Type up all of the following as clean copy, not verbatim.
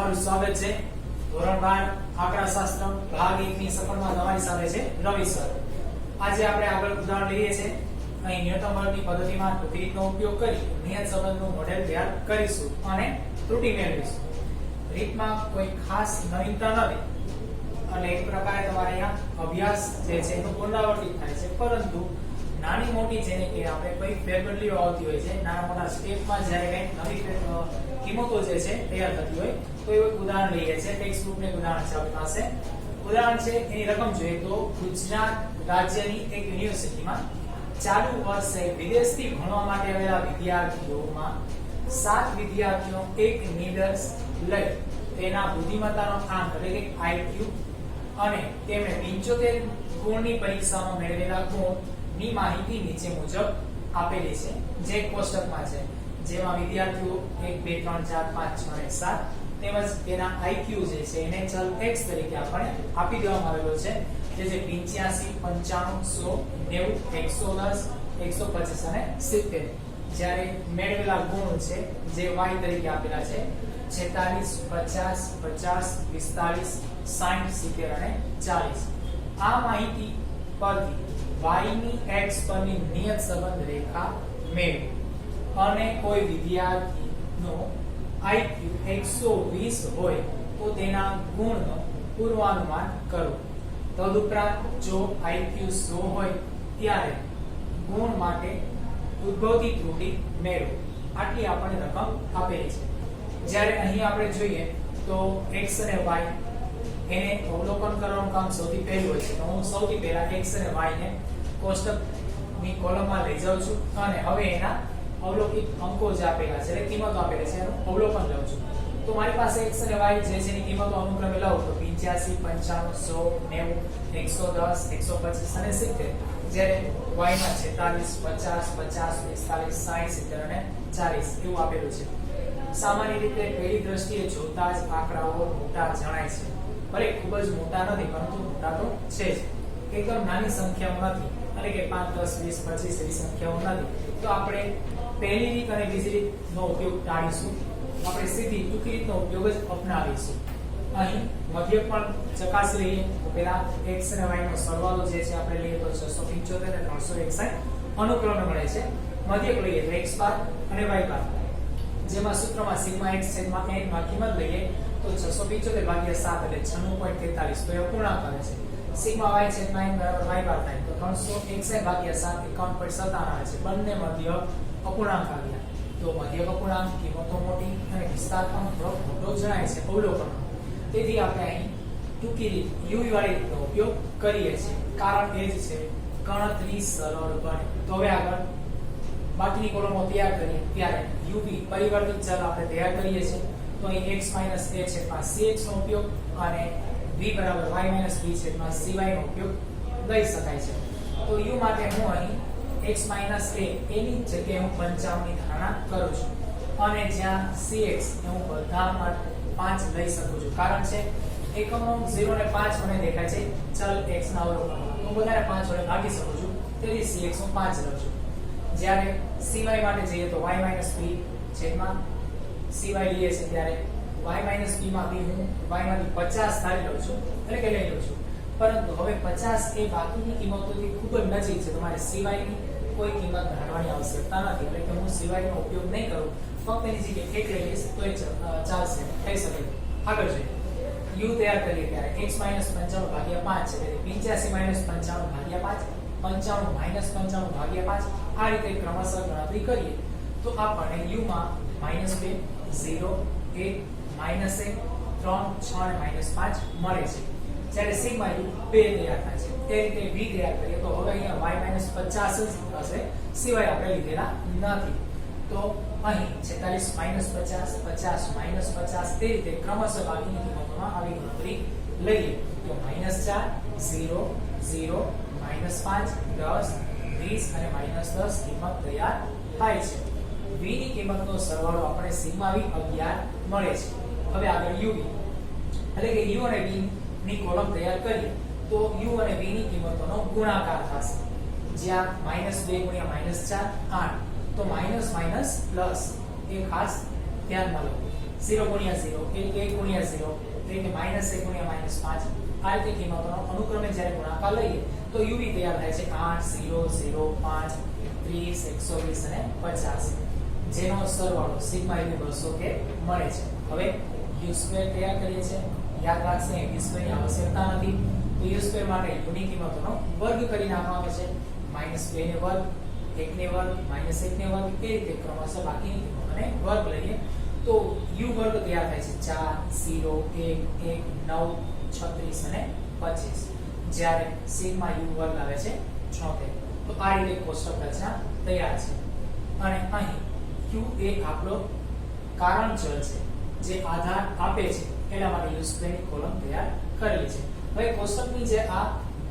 તમારું સ્વાગત છે ધોરણ 12 આંકડાશાસ્ત્ર ભાગ 1 ની સફળમાં તમારી સાથે છે રવિ સર। આજે આપણે આગળ ઉદાહરણ લઈએ છીએ। અહીં ન્યૂટન બળની પદ્ધતિમાં ટૂંકી રીતનો ઉપયોગ કરી નિયત સંબંધનું મોડેલ તૈયાર કરીશું અને ત્રુટિ મેળવીશું। રીતમાં કોઈ ખાસ નવીનતા નથી અને એક પ્રકારે તમારે અહીંયા અભ્યાસ જે છે એનું પુનરાવર્તિત થાય છે, પરંતુ નાની મોટી જેને કે આપણે કોઈ ફેરબદલીઓ આવતી હોય છે, નાના મોટા સ્ટેપમાં જ્યારે કંઈક નવી કિંમતો જે છે તૈયાર થતી હોય તો એવું એક ઉદાહરણ લઈએ છીએ। ટેક્સ્ટ બુક ને ઉદાહરણ છે આપણી પાસે। ઉદાહરણ છે એની રકમ જોઈએ તો ગુજરાત રાજ્યની એક યુનિવર્સિટીમાં ચાલુ વર્ષે વિદેશથી ભણવા માટે આવેલા વિદ્યાર્થીઓમાં 7 વિદ્યાર્થીઓ એક નિદર્શ લઈ તેના બુદ્ધિમત્તાનો આંક એટલે કે IQ અને તેમણે 75 ગુણની પરીક્ષામાં મેળવેલા ગુણની માહિતી નીચે મુજબ આપેલી છે, જે કોષ્ટકમાં છે, જેમાં વિદ્યાર્થીઓ 1 2 3 4 5 6 અને 7 તેમજ તેના IQ જે છે એને ચલ x તરીકે આપણને આપી દેવામાં આવેલો છે, જે છે 85 95 100 90 110 125 અને 70। જ્યારે મેળવેલા ગુણ છે જે y તરીકે આપેલા છે 46 50 50 45 60 70 અને 40। આ માહિતી પરથી y ની x પરની નિયત સંબંધ રેખા મેળવો અને કોઈ વિદ્યાર્થીનો IQ 120 હોય તો તેના ગુણનો પૂર્વાનુમાન કરો। તદુપરાંત જો IQ 100 હોય ત્યારે ગુણ માટે ઉદ્ભવતી ત્રુટિ મેળવો। આટલી આપણને રકમ આપેલી છે। જ્યારે અહીં આપણે જોઈએ તો x અને y એને અવલોકન કરવાનું કામ સૌથી પહેલું હોય છે, તો હું સૌથી પહેલા x અને y ને કોષ્ટકની કોલમમાં લઈ જાઉં છું અને હવે એના અવલોકિત અંકો જે આપેલા છે એટલે કિંમતો આપેલી છે એનું અવલોકન લઉં છું। તો મારી પાસે x અને y જે છે એની કિંમતો અનુક્રમે લઉં તો 85 95 100 90 110 125 અને 70। જ્યારે y માં 46 50 50 45 60 70 અને 40 એવું આપેલું છે। સામાન્ય રીતે પહેલી દ્રષ્ટિએ જોતા જ આંકડાઓ મોટા જણાય છે, ભલે ખૂબ જ મોટા નથી પરંતુ મોટા તો છે જ, એકદમ નાની સંખ્યાઓ નથી, એટલે કે 5 10 20 25 એવી સંખ્યાઓ નથી। તો આપણે પહેલી રીત અને બીજી રીતનો ઉપયોગ ટાળીશું, આપણે સીધી ટૂંકી રીતનો ઉપયોગ જ અપનાવીશું। અહીં મધ્યક પણ ચકાસી લઈએ તો પહેલા x અને y નો સરવાળો જે છે આપણે લઈએ તો 675 અને 361 અનુક્રમે મળે છે। મધ્યક લઈએ તો x બાર અને y બાર, જેમાં સૂત્રમાં સિગ્મા x છેદમાં n માં કિંમત લઈએ તો 675 ભાગ્યા 7 એટલે 96.43, તો એ અપૂર્ણાંક આવે છે। સિગ્મા y છેદમાં n બરાબર y બાર થાય તો 361 ભાગ્યા 7 51.57 આવે છે। બંને મધ્ય અપૂર્ણાંક આવ્યા, તો મધ્યક અપૂર્ણાંક કિંમતો મોટી અને વિસ્તાર પણ થોડો મોટો જણાય છે અવલોકન। તેથી આપણે અહીં ટૂંકી રીત u વાળી રીતનો ઉપયોગ કરીએ છીએ, કારણ એ જ છે ગણતરી સરળ બને। તો હવે આગળ બાકીની કોલમો તૈયાર કરીએ ત્યારે uv પરિવર્તિત ચલ આપણે તૈયાર કરીએ છીએ, તો અહીં x - a છેદમાં cx નો ઉપયોગ અને v બરાબર y - b છેદમાં cy નો ઉપયોગ લઈ શકાય છે। તો u માટે હું અહીં x - a એની જગ્યાએ હું 55 ની ધારણા કરું છું અને જ્યાં cx એ હું બધામાં 5 લઈ શકું છું, કારણ છે એકમો 0 અને 5 મને દેખાય છે ચલ x ના અવલોકનમાં, હું બધાને 5 વડે ભાગી શકું છું, તેથી cx હું 5 લઉં છું। જ્યારે cy માટે જઈએ તો y - b છેદમાં cy લઈએ છે ત્યારે y - b માં b હું y માંથી 50 ધારી લઉં છું, એટલે કે લઈ લઉં છું, પરંતુ હવે 50 એ બાકીની કિંમતોથી ખૂબ જ નજીક છે, તમારે cy ની કોઈ કિંમત ધારવાની આવશ્યકતા નથી, એટલે કે હું cy નો ઉપયોગ નહીં કરું, ફક્ત એની જગ્યાએ 1 લઈ લઈશ તો એ ચાલશે, થઈ શકે। આગળ જોઈએ u તૈયાર કરીએ ત્યારે x - 55 ભાગ્યા 5 છે, એટલે 85 - 55 ભાગ્યા 5 95 - 55 ભાગ્યા 5, આ રીતે ક્રમશઃ ગણતરી કરીએ તો આપણને u માં -2 0 1 -1 3 6 અને -5 મળે છે। જ્યારે સિગ્મા u 2 તૈયાર થાય છે, તે રીતે v તૈયાર કરીએ તો હવે અહીંયા y - 50 જ હશે, સિવાય આપણે લીધેલા નથી। તો અહીં 46 - 50 50 - 50 તે રીતે ક્રમશઃ બાકીની કિંમતોમાં આવી ગણતરી લઈએ તો -4 0 0 -5 10 20 અને -10 કિંમત તૈયાર થાય છે। v ની કિંમતનો સરવાળો આપણે સિગ્મા v 11 મળે છે। હવે આગળ uv એટલે કે u અને v ની કોલમ તૈયાર કરીએ તો u અને v ની કિંમતોનો ગુણાકાર થશે, જ્યાં -2 ગુણ્યા -4 8, તો માઈનસ માઈનસ પ્લસ એ ખાસ ધ્યાનમાં લો। 0 ગુણ્યા 0 1 1 ગુણ્યા 0 એટલે કે -1 ગુણ્યા -5 આ રીતે કિંમતોનો અનુક્રમે જ્યારે ગુણાકાર લઈએ તો uv તૈયાર થાય છે 8 0 0 5 30 120 અને 50 જેનો સરવાળો સિગ્મા uv 200 કે મળે છે હવે u2 તૈયાર કરીએ છીએ યાદ રાખશે v2 ની આવશ્યકતા નથી તો u2 માટે u ની કિંમતોનો વર્ગ કરી નાખવામાં આવે છે -2 ને વર્ગ 1 ને વર્ગ -1 ને વર્ગ એ રીતે ક્રમશઃ બાકીની કિંમતોને વર્ગ લઈએ તો u વર્ગ તૈયાર થાય છે 4 0 1 1 9 36 અને 25 જ્યારે સિગ્મા u વર્ગ આવે છે 76 તો આ રીતે કોષ્ટક રચના તૈયાર છે અને અહીં q એ આપણો કારણ ચલ છે જે આધાર આપે છે એના માટે u2 ની કોલમ તૈયાર કરેલી છે હવે કોષ્ટકની જે આ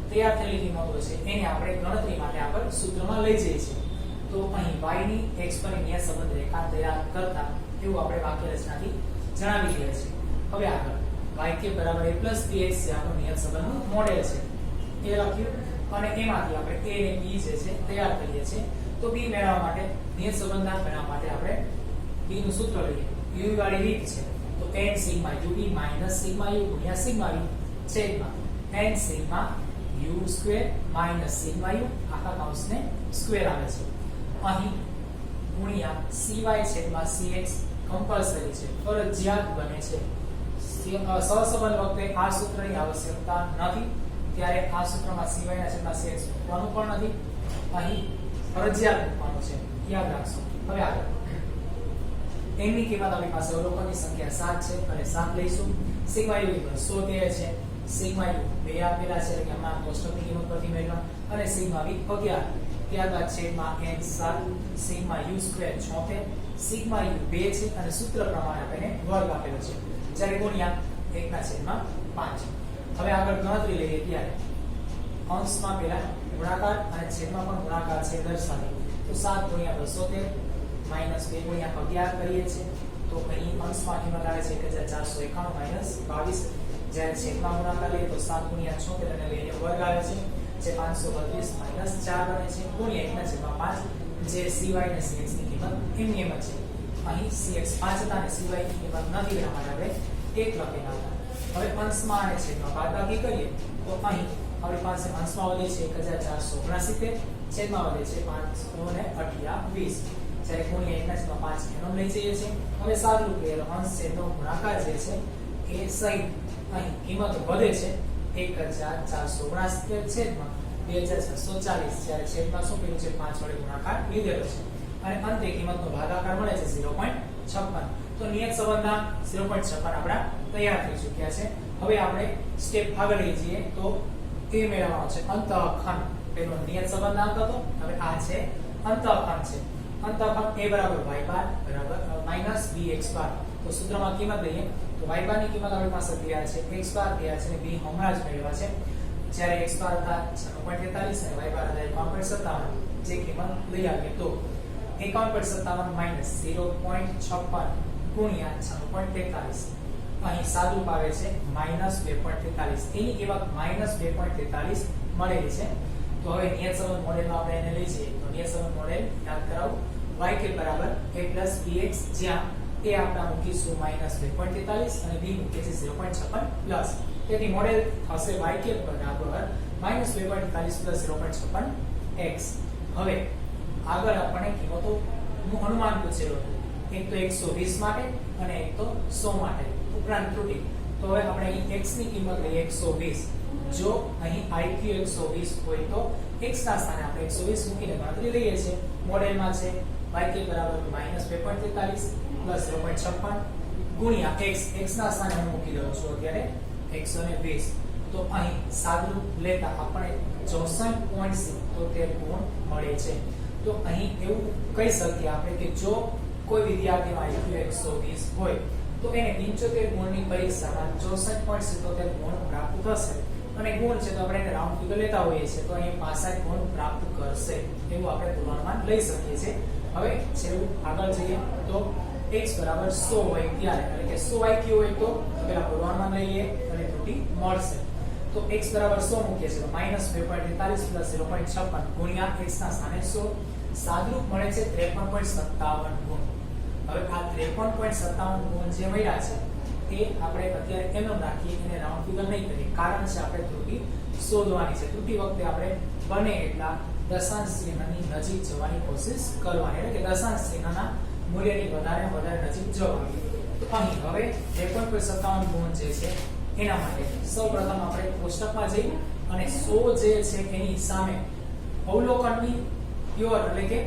તૈયાર થયેલી કિંમતો છે એને આપણે ગણતરી માટે આપણે સૂત્રમાં લઈ જઈએ છીએ તો અહીં y ની x પરની નિયત સંબંધ રેખા તૈયાર કરતા એવું આપણે વાક્ય રચનાથી જણાવી દઈએ છીએ હવે આગળ yk બરાબર a plus bx જે આપણો નિયત સંબંધનું મોડેલ છે એ લખ્યું અને એમાંથી આપણે a અને b જે છે તૈયાર કરીએ છીએ તો b મેળવવા માટે નિયત સંબંધના બનાવવા માટે આપણે b નું સૂત્ર લઈએ u વાળી રીત છે તો n sigma ub minus sigma u ગુણ્યા સિગ્મા v છેદમાં n sigma u square minus sigma u આખા કૌંસને સ્ક્વેર આવે છે અહીં ગુણ્યા cy છેદમાં cx કમ્પલસરી છે ફરજિયાત બને છે સહસંબંધ વખતે આ સૂત્રની આવશ્યકતા નથી ત્યારે આ સૂત્રમાં cy ના છેદમાં cx મૂકવાનું પણ નથી અહીં ફરજિયાત મૂકવાનું છે યાદ રાખશો હવે આગળ n ની કિંમત આપણી પાસે અવલોકનની સંખ્યા 7 છે અને 7 લઈશું સિગ્મા u 100 કહે છે સિગ્મા u 2 આપેલા છે એટલે કે હમણાં કોષ્ટકની કિંમત પરથી મેળવવા અને સિગ્મા v 11 ત્યારબાદ છેદમાં n 7 sigma u square 76 sigma u 2 છે અને સૂત્ર પ્રમાણે આપણે વર્ગ આપેલો છે જ્યારે ગુણ્યા 1/5 હવે આગળ ગણતરી લઈએ ત્યારે અંશમાં પહેલા ગુણાકાર અને છેદમાં પણ ગુણાકાર છે દર્શાવી તો 7 ગુણ્યા 213 -2 ગુણ્યા 11 કરીએ છીએ તો અહીં અંશમાં કિંમત આવે છે 1491 -22 જ્યારે છેદમાં ગુણાકાર લઈએ તો 7 ગુણ્યા 76 અને લઈને વર્ગ આવે છે જે 532 -4 બને છે ગુણ્યા 1/5 જે cy અને cx ની કિંમત એમની એમ છે અહીં cx 5 હતા અને cy ની કિંમત નથી રહેવા માટે આપણે 1 લખેલા હતા હવે અંશમાં અને છેદમાં બાદબાકી કરીએ તો અહીં આપણી પાસે અંશમાં વધે છે 1469 છેદમાં વધે છે 528 જ્યારે ગુણ્યા 1/5 એનો લઈ જઈએ છીએ હવે સાદું કે અંશ છેદનો ગુણાકાર જે છે એ સહિત અહીં કિંમત વધે છે 1469 છેદમાં 2640 જ્યારે છેદમાં શું કર્યું છે 5 વડે ગુણાકાર લીધેલો છે અને અંતે કિંમતનો ભાગાકાર મળે છે 0.56 તો નિયત સંબંધના 0.56 આપણા તૈયાર થઈ ચૂક્યા છે હવે આપણે સ્ટેપ આગળ લઈ જઈએ તો એ મેળવવાનો છે અંતઃખંડ પેલો નિયત સંબંધાંક હતો હવે આ છે અંતઃખંડ છે અંતઃખંડ a બરાબર y બાર બરાબર માઈનસ bx બાર તો સૂત્રમાં કિંમત લઈએ તો y બાર ની કિંમત આપણી પાસે તૈયાર છે x બાર તૈયાર છે અને b હમણાં જ મેળવ્યા છે જ્યારે x બાર હતા 6.43 અને y બાર હતા 51.57 જે કિંમત લઈ આવીએ તો 51.57 માઈનસ 0.56 ગુણ્યા 6.43 અહીં સાદું આવે છે -2.43 એની કિંમત -2.43 મળેલી છે તો હવે નિયત સંબંધ મોડેલમાં આપણે એને લઈ જઈએ તો નિયત સંબંધ મોડેલ યાદ કરાવો yk બરાબર a bx જ્યાં a આપણે મૂકીશું -2.43 અને b મૂકીએ છે 0.56 પ્લસ તેથી મોડેલ થશે yk બરાબર -2.43 0.56 x હવે આગળ આપણે કિંમતોનું અનુમાન પૂછેલું એક તો 120 માટે અને એક તો 100 માટે ઉપરાંત ત્રુટિ તો હવે આપણે અહીં x ની કિંમત લઈએ 120 જો અહીં iq 120 હોય તો x ના સ્થાને આપણે 120 મૂકીને ગણતરી લઈએ છીએ મોડેલમાં છે yk બરાબર -2.43 0.56 ગુણ્યા x ના સ્થાને હું મૂકી દઉં છું અત્યારે 120 તો અહીં સાદું લેતા આપણે 64.77 ગુણ મળે છે તો અહીં એવું કહી શકીએ આપણે કે જો કોઈ વિદ્યાર્થીનો IQ 120 હોય તો એને 75 ગુણની પરીક્ષામાં 64.77 ગુણ પ્રાપ્ત થશે અને ગુણ છે તો આપણે એને રાઉન્ડ ફિગર લેતા હોઈએ છીએ તો અહીં 65 ગુણ પ્રાપ્ત કરશે એવું આપણે પૂર્વાનુમાન લઈ શકીએ છીએ હવે છેલ્લું આગળ જઈએ તો x બરાબર 100 હોય ત્યારે એટલે કે 100 IQ હોય તો પેલા પૂર્વાનુમાન લઈએ અને ત્રુટિ મળશે તો x બરાબર 100 મૂકીએ છીએ તો -2.43 0.56 ગુણ્યા x ના સ્થાને 100 સાદુરૂપ મળે છે 53.57 ગુણ હવે આ 53.57 ગુણ જે મળ્યા છે તે આપણે અત્યારે એમ રાખીએ એને રાઉન્ડ ફિગર નહીં કરીએ, કારણ છે આપણે ત્રુટી શોધવાની છે. ત્રુટી વખતે આપણે બને એટલા દશાંશ ચિહ્નની નજીક જવાની કોશિશ કરવાની, એટલે કે દશાંશ ચિહ્નના મૂલ્યની વધારે નજીક જવાની. તો અહીં હવે 53.57 ગુણ જે છે એના માટે સૌપ્રથમ આપણે કોષ્ટકમાં જઈ અને 100 જે છે એની સામે અવલોકનની પ્યોર એટલે કે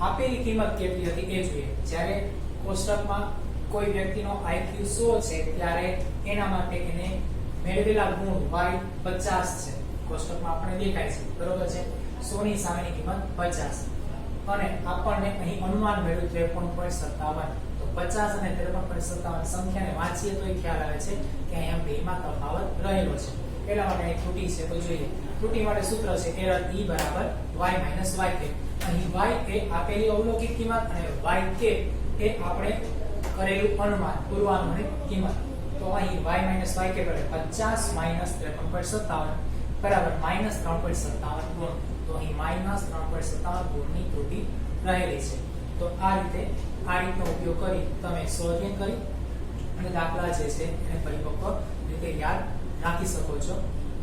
આપેલી કિંમત કેટલી હતી એ જોઈએ. જ્યારે કોષ્ટકમાં કોઈ વ્યક્તિનો IQ 100 છે ત્યારે એના માટે એને મેળવેલા ગુણ y 50 છે. કોષ્ટકમાં આપણે દેખાય છે, બરોબર છે. 100 ની સામેની કિંમત 50 અને આપણને અહીં અનુમાન મળ્યું 53.57. તો 50 અને 53.57 સંખ્યાને વાંચીએ તો ખ્યાલ આવે છે કે અહીંયા બેમાં તફાવત રહેલો છે. એટલા માટે અહીં ત્રુટી છે તો જોઈએ. ત્રુટી માટે સૂત્ર છે એરર E બરાબર y માઈનસ yk. અહીં y એ આપેલી અવલોકિત કિંમત અને yk એ આપણે કરેલું અનુમાન પૂર્વાનુમાનિત કિંમત. તો અહીં y માઈનસ yk એટલે 50 માઈનસ 53.57 બરાબર માઈનસ 3.57 ગુણ. તો અહીં માઈનસ 3.57 ગુણની ત્રુટી રહેલી છે. તો આ રીતનો ઉપયોગ કરી તમે સ્વઅધ્યયન કરી અને દાખલા જે છે એને પરિપક્વ રીતે યાદ રાખી શકો છો.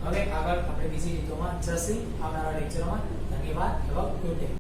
હવે આગળ આપણે બીજી રીતોમાં જશે આવનારા લેક્ચરોમાં. ધન્યવાદ. Have a good day.